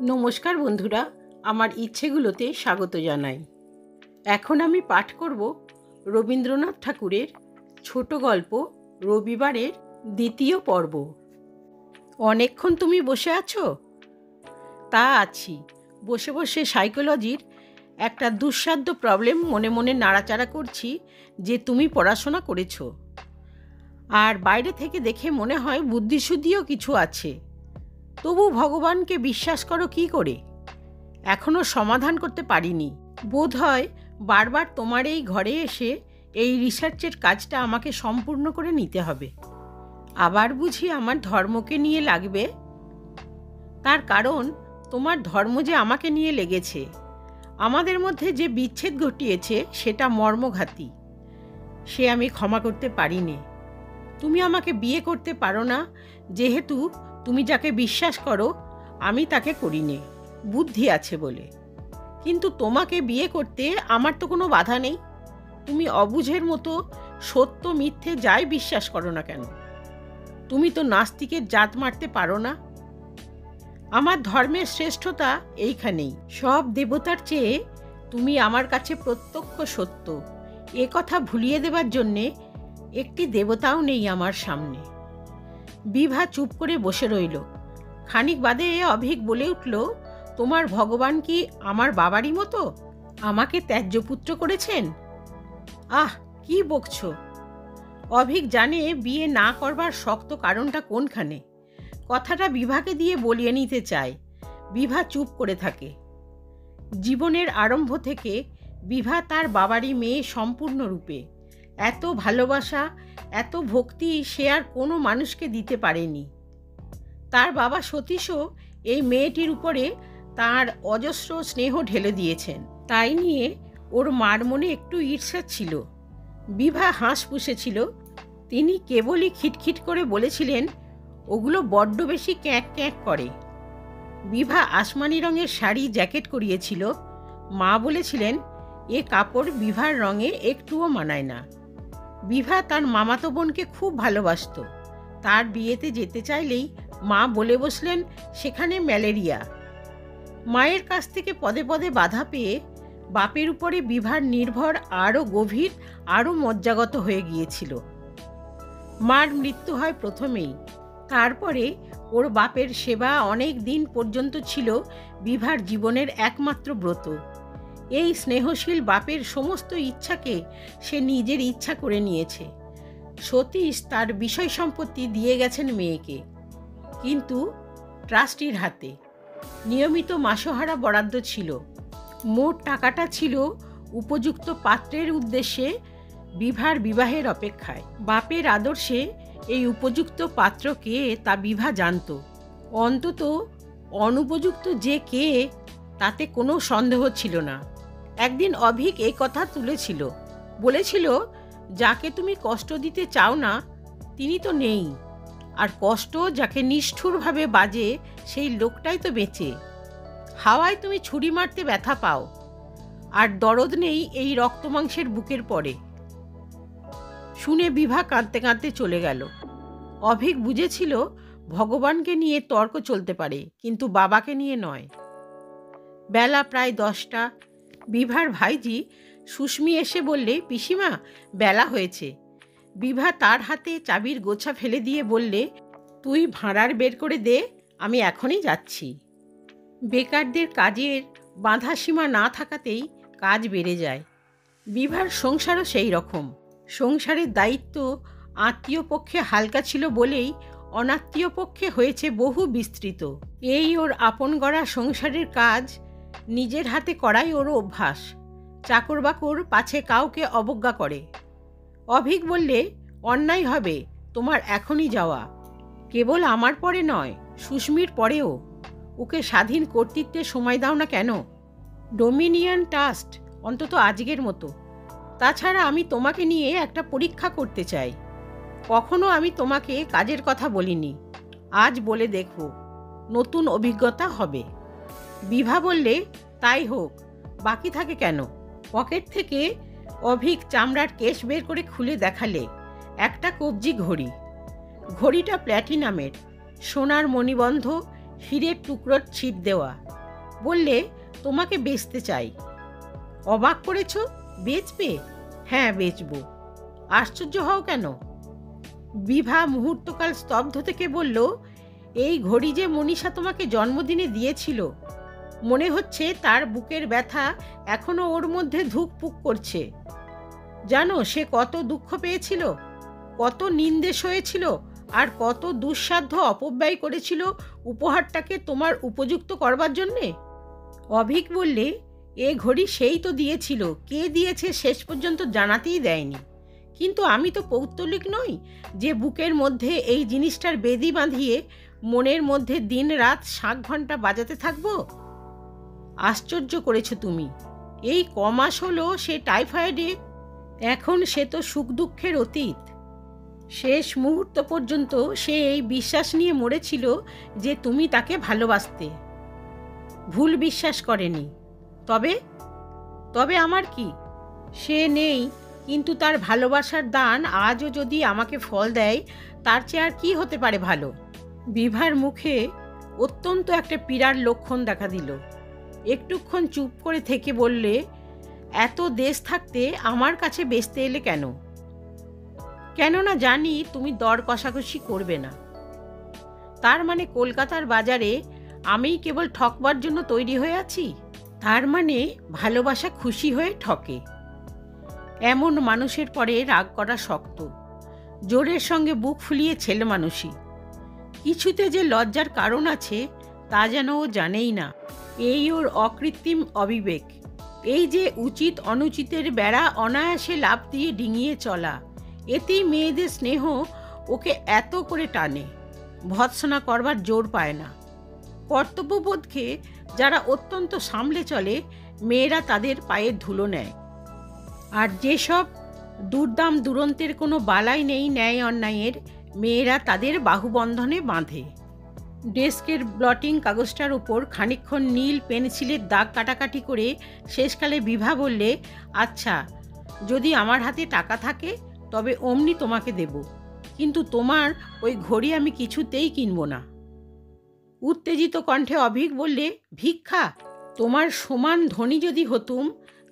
নমস্কার বন্ধুরা, আমার ইচ্ছেগুলোতে স্বাগত জানাই। এখন আমি পাঠ করব রবীন্দ্রনাথ ঠাকুরের ছোট গল্প রবিবারের দ্বিতীয় পর্ব। অনেকক্ষণ তুমি বসে আছো? তা আছি। বসে বসে সাইকোলজির একটা দুঃসাধ্য প্রবলেম মনে মনে নাড়াচাড়া করছি যে তুমি পড়াশোনা করেছো, আর বাইরে থেকে দেখে মনে হয় বুদ্ধিশুদ্ধিও কিছু আছে। তবু ভগবানকে বিশ্বাস করো কি করে? এখনও সমাধান করতে পারিনি। বোধ হয় বারবার তোমার এই ঘরে এসে এই রিসার্চের কাজটা আমাকে সম্পূর্ণ করে নিতে হবে। আবার বুঝি আমার ধর্মকে নিয়ে লাগবে? তার কারণ তোমার ধর্ম যে আমাকে নিয়ে লেগেছে। আমাদের মধ্যে যে বিচ্ছেদ ঘটিয়েছে সেটা মর্মঘাতী। সে আমি ক্ষমা করতে পারিনি। তুমি আমাকে বিয়ে করতে পারো না, যেহেতু তুমি যাকে বিশ্বাস করো আমি তাকে করিনি, বুদ্ধি আছে বলে। কিন্তু তোমাকে বিয়ে করতে আমার তো কোনো বাধা নেই। তুমি অবুঝের মতো সত্য মিথ্যে যাই বিশ্বাস করো না কেন, তুমি তো নাস্তিকের জাত মারতে পারো না। আমার ধর্মের শ্রেষ্ঠতা এইখানেই। সব দেবতার চেয়ে তুমি আমার কাছে প্রত্যক্ষ সত্য, এ কথা ভুলিয়ে দেবার জন্যে একটি দেবতাও নেই আমার সামনে। বিভা চুপ করে বসে রইল। খানিক বাদে অভিক বলে উঠল, তোমার ভগবান কি আমার বাবারই মতো? আমাকে ত্যায্যপুত্র করেছেন? আহ, কি বকছ? অভিক জানে বিয়ে না করবার শক্ত কারণটা কোনখানে। কথাটা বিভাকে দিয়ে বলিয়ে নিতে চায়। বিভা চুপ করে থাকে। জীবনের আরম্ভ থেকে বিভা তার বাবারই মেয়ে সম্পূর্ণরূপে। এত ভালোবাসা, এত ভক্তি সে আর কোনো মানুষকে দিতে পারেনি। তার বাবা সতীশও এই মেয়েটির উপরে তার অজস্র স্নেহ ঢেলে দিয়েছেন। তাই নিয়ে ওর মার মনে একটু ঈর্ষা ছিল। বিভা হাঁস পুষেছিল। তিনি কেবলই খিটখিট করে বলেছিলেন, ওগুলো বড্ড বেশি ক্যাঁক ক্যাঁক করে। বিভা আসমানি রঙের শাড়ি জ্যাকেট করিয়েছিল। মা বলেছিলেন, এ কাপড় বিভার রঙে একটুও মানায় না। বিভা তার মামাতো বোনকে খুব ভালোবাসত। তার বিয়েতে যেতে চাইলেই মা বলে বসলেন সেখানে ম্যালেরিয়া। মায়ের কাছ থেকে পদে পদে বাধা পেয়ে বাপের উপরে বিভার নির্ভর আরও গভীর, আরও মজ্জাগত হয়ে গিয়েছিল। মার মৃত্যু হয় প্রথমেই। তারপরে ওর বাপের সেবা অনেক দিন পর্যন্ত ছিল বিভার জীবনের একমাত্র ব্রত। এই স্নেহশীল বাপের সমস্ত ইচ্ছাকে সে নিজের ইচ্ছা করে নিয়েছে। সতীশ তার বিষয় সম্পত্তি দিয়ে গেছেন মেয়েকে, কিন্তু ট্রাস্টির হাতে। নিয়মিত মাসোহারা বরাদ্দ ছিল। মোট টাকাটা ছিল উপযুক্ত পাত্রের উদ্দেশ্যে বিভার বিবাহের অপেক্ষায়। বাপের আদর্শে এই উপযুক্ত পাত্র কে তা বিভা জানত। অন্তত অনুপযুক্ত যে কে তাতে কোনো সন্দেহ ছিল না। একদিন অভিক এই কথা তুলেছিল। বলেছিল, যাকে তুমি কষ্ট দিতে চাও না তিনি তো নেই, আর কষ্ট যাকে নিষ্ঠুরভাবে বাজে সেই লোকটাই তো বেঁচে। হাওয়ায় তুমি ছুরি মারতে ব্যথা পাও, আর দরদ নেই এই রক্তমাংসের বুকের পরে। শুনে বিভা কাঁদতে কাঁদতে চলে গেল। অভিক বুঝেছিল ভগবানকে নিয়ে তর্ক চলতে পারে, কিন্তু বাবাকে নিয়ে নয়। বেলা প্রায় 10টা। বিভার ভাইজি সুস্মি এসে বললে, পিসিমা, বেলা হয়েছে। বিভা তার হাতে চাবির গোছা ফেলে দিয়ে বললে, তুই ভাঁড়ার বের করে দে, আমি এখনই যাচ্ছি। বেকারদের কাজের বাঁধা সীমা না থাকাতেই কাজ বেড়ে যায়। বিভার সংসারও সেই রকম। সংসারের দায়িত্ব আত্মীয় পক্ষে হালকা ছিল বলেই অনাত্মীয় পক্ষে হয়েছে বহু বিস্তৃত। এই ওর আপন গড়া সংসারের কাজ নিজের হাতে করাই ওর অভ্যাস। চাকর বাকর পাছে কাউকে অবজ্ঞা করে। অভিক বললে, অন্যায় হবে তোমার এখনই যাওয়া। কেবল আমার পরে নয়, সুস্মির পরেও। ওকে স্বাধীন কর্তৃত্বের সময় দাও না কেন? ডোমিনিয়ন ট্রাস্ট, অন্তত আজকের মতো। তাছাড়া আমি তোমাকে নিয়ে একটা পরীক্ষা করতে চাই। কখনো আমি তোমাকে কাজের কথা বলিনি, আজ বলে দেখো, নতুন অভিজ্ঞতা হবে। বিভা বললে, তাই হোক, বাকি থাকে কেন? পকেট থেকে অভিক চামড়ার কেস বের করে খুলে দেখালে একটা কবজি ঘড়ি। ঘড়িটা প্ল্যাটিনামের, সোনার মণিবন্ধ, হীরের টুকরোর ছিট দেওয়া। বললে, তোমাকে বেচতে চাই। অবাক করেছ? বেচবে? হ্যাঁ, বেচব। আশ্চর্য হও কেন? বিভা মুহূর্তকাল স্তব্ধ থেকে বলল, এই ঘড়ি যে মনীষা তোমাকে জন্মদিনে দিয়েছিল, মনে হচ্ছে তার বুকের ব্যথা এখনো ওর মধ্যে ধুকপুক করছে। জানো সে কত দুঃখ পেয়েছিল, কত নিন্দেশ হয়েছিল, আর কত দুঃসাধ্য অপব্যয় করেছিল উপহারটাকে তোমার উপযুক্ত করবার জন্যে। অভিক বললে, এ ঘড়ি সেই তো দিয়েছিল, কে দিয়েছে শেষ পর্যন্ত জানাতেই দেয়নি। কিন্তু আমি তো পৌত্তলিক নই যে বুকের মধ্যে এই জিনিসটার বেদি বাঁধিয়ে মনের মধ্যে দিন রাত 7 ঘন্টা বাজাতে থাকবো। আশ্চর্য করেছ তুমি। এই কমাস হলো সে টাইফয়েডে, এখন সে তো সুখ দুঃখের অতীত। শেষ মুহূর্ত পর্যন্ত সে এই বিশ্বাস নিয়ে মরেছিল যে তুমি তাকে ভালোবাসতে। ভুল বিশ্বাস করেনি। তবে তবে আমার কি? সে নেই, কিন্তু তার ভালোবাসার দান আজও যদি আমাকে ফল দেয়, তার চেয়ে আর কি হতে পারে ভালো? বিভার মুখে অত্যন্ত একটা পীড়ার লক্ষণ দেখা দিল। একটুক্ষণ চুপ করে থেকে বললে, এত দেশ থাকতে আমার কাছে বেচতে এলে কেন? কেননা জানি তুমি দর কষাকষি করবে না। তার মানে কলকাতার বাজারে আমিই কেবল ঠকবার জন্য তৈরি হয়ে আছি? তার মানে ভালোবাসা খুশি হয়ে ঠকে। এমন মানুষের পরে রাগ করা শক্ত। জোরের সঙ্গে বুক ফুলিয়ে ছেলে মানুষই। কিছুতে যে লজ্জার কারণ আছে তা যেন ও জানেই না। এই ওর অকৃত্রিম অবিবেক। এই যে উচিত অনুচিতের বেড়া অনায়াসে লাফ দিয়ে ডিঙিয়ে চলা, এতেই মেয়েদের স্নেহ ওকে এত করে টানে। ভৎসনা করবার জোর পায় না। কর্তব্যবোধকে যারা অত্যন্ত সামলে চলে, মেয়েরা তাদের পায়ের ধুলো নেয়। আর যেসব দুর্দাম দুরন্তের কোনো বালাই নেই ন্যায় অন্যায়ের, মেয়েরা তাদের বাহুবন্ধনে বাঁধে। ডেস্কের ব্লটিং কাগজটার উপর খানিকক্ষণ নীল পেন্সিলের দাগ কাটাকাটি করে শেষকালে বিভা বললে, আচ্ছা, যদি আমার হাতে টাকা থাকে তবে অমনি তোমাকে দেব, কিন্তু তোমার ওই ঘড়ি আমি কিছুতেই কিনব না। উত্তেজিত কণ্ঠে অভিক বললে, ভিক্ষা? তোমার সমান ধনী যদি হতুম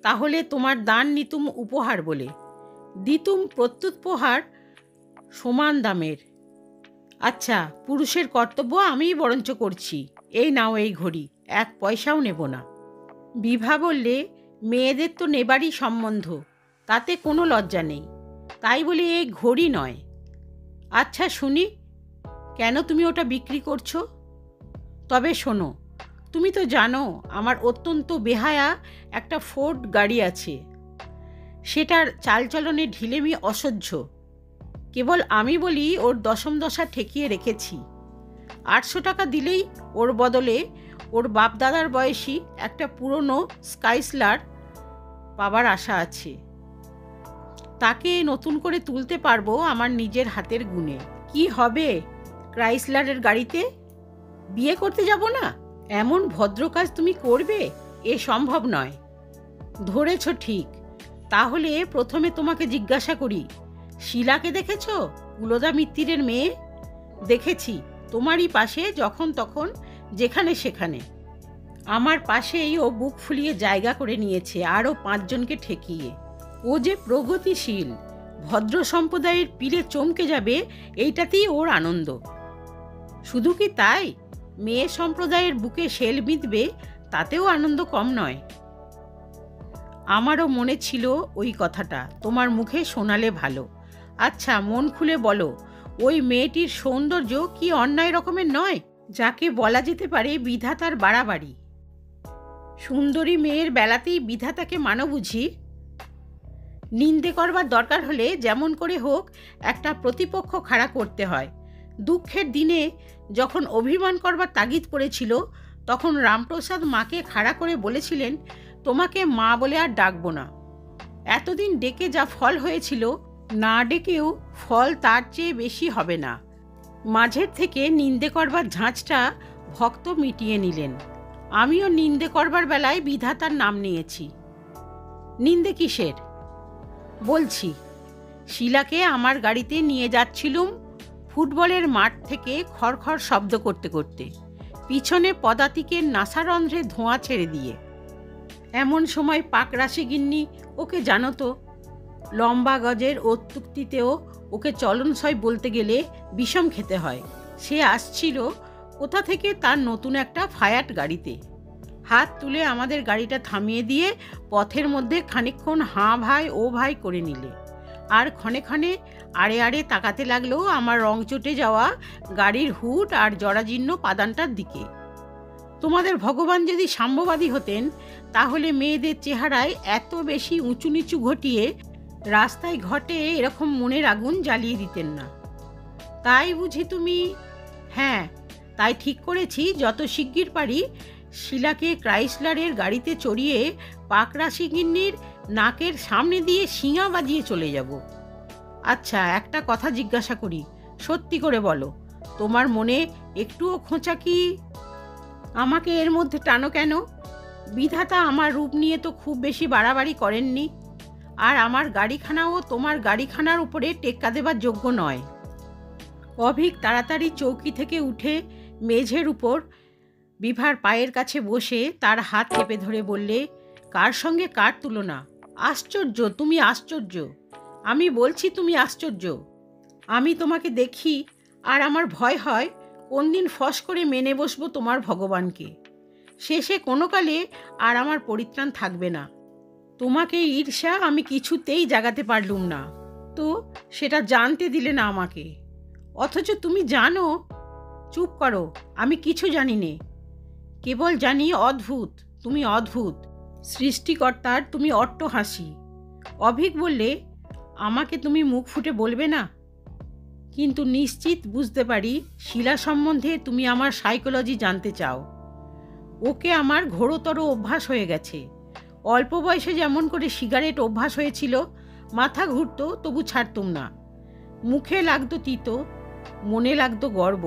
তাহলে তোমার দান নিতুম উপহার বলে, দিতুম প্রত্যুপহার সমান দামের। আচ্ছা, পুরুষের কর্তব্য আমিই বরঞ্চ করছি। এই নাও এই ঘড়ি, 1 পয়সাও নেব না। বিভা বললে, মেয়েদের তো নেবারই সম্বন্ধ, তাতে কোনো লজ্জা নেই, তাই বলে এই ঘড়ি নয়। আচ্ছা শুনি, কেন তুমি ওটা বিক্রি করছো? তবে শোনো, তুমি তো জানো আমার অত্যন্ত বেহায়া একটা ফোর্ড গাড়ি আছে। সেটার চালচলনে ঢিলেমি অসহ্য। কেবল আমি বলি ওর দশম দশা ঠেকিয়ে রেখেছি। 800 টাকা দিলেই ওর বদলে ওর বাপদাদার বয়সী একটা পুরনো স্কাইসলার পাবার আশা আছে। তাকে নতুন করে তুলতে পারবো আমার নিজের হাতের গুণে। কি হবে ক্রাইসলারের গাড়িতে? বিয়ে করতে যাব না? এমন ভদ্র কাজ তুমি করবে? এ সম্ভব নয়। ধরেছ ঠিক। তাহলে প্রথমে তোমাকে জিজ্ঞাসা করি, শিলাকে দেখেছ? কুলদা মিত্তিরের মেয়ে। দেখেছি, তোমারই পাশে যখন তখন যেখানে সেখানে। আমার পাশেই ও বুক ফুলিয়ে জায়গা করে নিয়েছে, আরও 5 জনকে ঠেকিয়ে। ও যে প্রগতিশীল, ভদ্র সম্প্রদায়ের পীরে চমকে যাবে, এইটাতেই ওর আনন্দ। শুধু কি তাই, মেয়ে সম্প্রদায়ের বুকে শেল বিঁধবে, তাতেও আনন্দ কম নয়। আমারও মনে ছিল ওই কথাটা, তোমার মুখে শোনালে ভালো। আচ্ছা, মন খুলে বলো, ওই মেয়েটির সৌন্দর্য কি অন্যায় রকমের নয়, যাকে বলা যেতে পারে বিধাতার বাড়াবাড়ি? সুন্দরী মেয়ের বেলাতেই বিধাতাকে মানো বুঝি? নিন্দে করবার দরকার হলে যেমন করে হোক একটা প্রতিপক্ষ খাড়া করতে হয়। দুঃখের দিনে যখন অভিমান করবার তাগিদ পড়েছিল, তখন রামপ্রসাদ মাকে খাড়া করে বলেছিলেন, তোমাকে মা বলে আর ডাকবো না। এতদিন ডেকে যা ফল হয়েছিল, না ডেকেও ফল তার চেয়ে বেশি হবে না। মাঝের থেকে নিন্দে করবার ঝাঁঝটা ভক্ত মিটিয়ে নিলেন। আমিও নিন্দে করবার বেলায় বিধাতার নাম নিয়েছি। নিন্দে কিসের? বলছি, শিলাকে আমার গাড়িতে নিয়ে যাচ্ছিলুম ফুটবলের মাঠ থেকে খড়খড় শব্দ করতে করতে। পিছনে পদাতিকের নাসারন্ধ্রে ধোঁয়া ছেড়ে দিয়ে। এমন সময় পাকরাশি গিন্নি ওকে জানো তো, লম্বা গজের অত্যুক্তিতেও ওকে চলনসই বলতে গেলে বিষম খেতে হয়। সে আসছিল কোথা থেকে তার নতুন একটা ফায়াট গাড়িতে। হাত তুলে আমাদের গাড়িটা থামিয়ে দিয়ে পথের মধ্যে খানিকক্ষণ হাঁ ভাই ও ভাই করে নিলে, আর ক্ষণে ক্ষণে আড়ে আড়ে তাকাতে লাগলো আমার রং চটে যাওয়া গাড়ির হুড আর জরাজীর্ণ পাদানটার দিকে। তোমাদের ভগবান যদি সাম্যবাদী হতেন তাহলে মেয়েদের চেহারায় এত বেশি উঁচু নিচু ঘটিয়ে রাস্তায় ঘটে এরকম মনের আগুন জ্বালিয়ে দিতেন না। তাই বুঝি তুমি? হ্যাঁ, তাই ঠিক করেছি যত শিগগির পারি শিলাকে ক্রাইসলারের গাড়িতে চড়িয়ে পাকরাশি গিন্নির নাকের সামনে দিয়ে শিঙা বাজিয়ে চলে যাব। আচ্ছা, একটা কথা জিজ্ঞাসা করি, সত্যি করে বলো, তোমার মনে একটুও খোঁচা কি? আমাকে এর মধ্যে টানো কেন? বিধাতা আমার রূপ নিয়ে তো খুব বেশি বাড়াবাড়ি করেননি, আর আমার গাড়িখানাও তোমার গাড়িখানার উপরে টেক্কা দেবার যোগ্য নয়। অভিক তাড়াতাড়ি চৌকি থেকে উঠে মেঝের উপর বিভার পায়ের কাছে বসে তার হাত চেপে ধরে বললে, কার সঙ্গে কার তুলনা? আশ্চর্য, তুমি আশ্চর্য। আমি বলছি তুমি আশ্চর্য। আমি তোমাকে দেখি আর আমার ভয় হয় কোন দিন ফস করে মেনে বসবো তোমার ভগবানকে। শেষে কোনো কালে আর আমার পরিত্রাণ থাকবে না। তোমাকে ঈর্ষা আমি কিছুতেই জাগাতে পারলুম না, তো সেটা জানতে দিলে না আমাকে, অথচ তুমি জানো। চুপ করো, আমি কিছু জানি নে, কেবল জানি অদ্ভুত, তুমি অদ্ভুত, সৃষ্টিকর্তার তুমি অট্টহাসি। অভিক বললে, আমাকে তুমি মুখ ফুটে বলবে না, কিন্তু নিশ্চিত বুঝতে পারি শিলা সম্বন্ধে তুমি আমার সাইকোলজি জানতে চাও। ওকে আমার ঘোরতর অভ্যাস হয়ে গেছে। অল্প বয়সে যেমন করে সিগারেট অভ্যাস হয়েছিল, মাথা ঘুরতো তবু ছাড়তুম না, মুখে লাগতো তিতো, মনে লাগতো গর্ব।